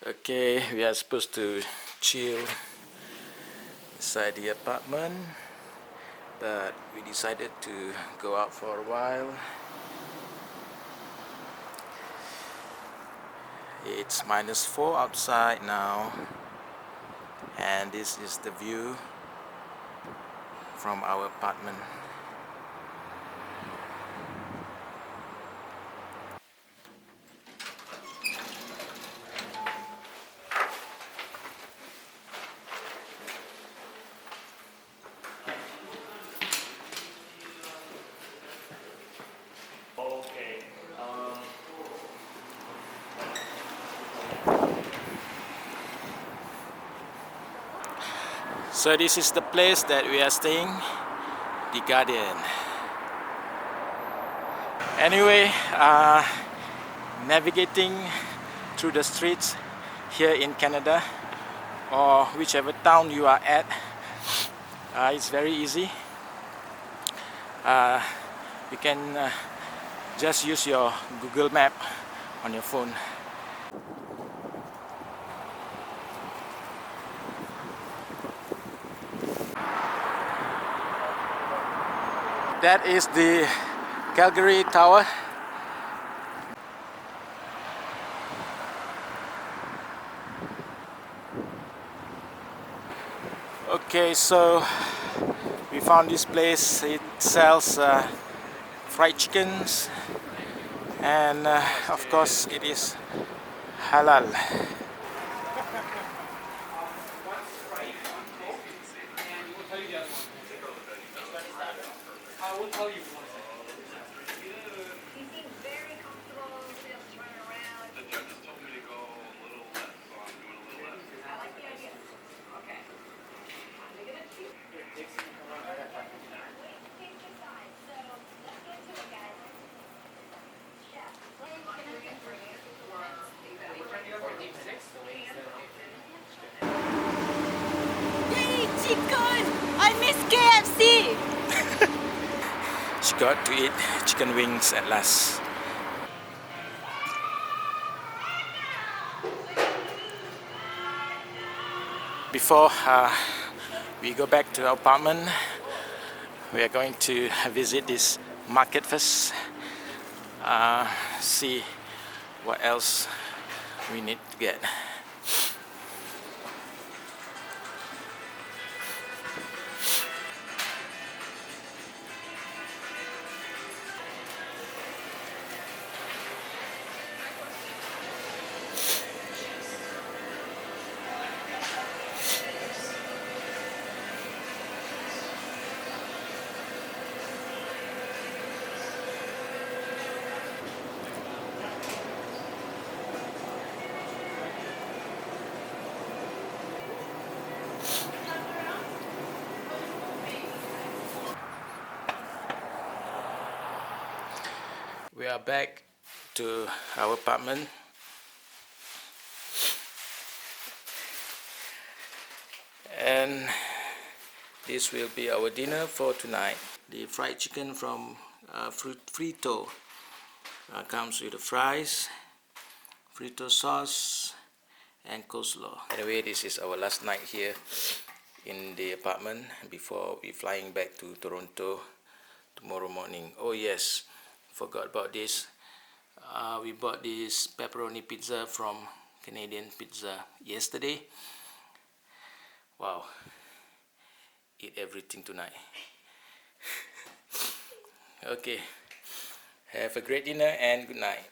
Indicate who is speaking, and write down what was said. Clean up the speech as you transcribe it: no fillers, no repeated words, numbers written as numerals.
Speaker 1: Okay, we are supposed to chill inside the apartment, but we decided to go out for a while. It's -4 outside now, and this is the view from our apartment. So this is the place that we are staying, the Guardian. Anyway, navigating through the streets here in Canada, or whichever town you are at, it's very easy. You can just use your Google map on your phone. That is the Calgary Tower. Okay, so we found this place. It sells fried chickens, and of course it is halal.
Speaker 2: Chicken! I miss KFC!
Speaker 1: She got to eat chicken wings at last. Before we go back to our apartment, we are going to visit this market first, see what else we need to get. We are back to our apartment. And this will be our dinner for tonight. The fried chicken from Frito comes with the fries, Frito sauce, and coleslaw. Anyway, this is our last night here in the apartment before we flying back to Toronto tomorrow morning. Oh yes, forgot about this. We bought this pepperoni pizza from Canadian Pizza yesterday. Wow, eat everything tonight. Okay, have a great dinner and good night.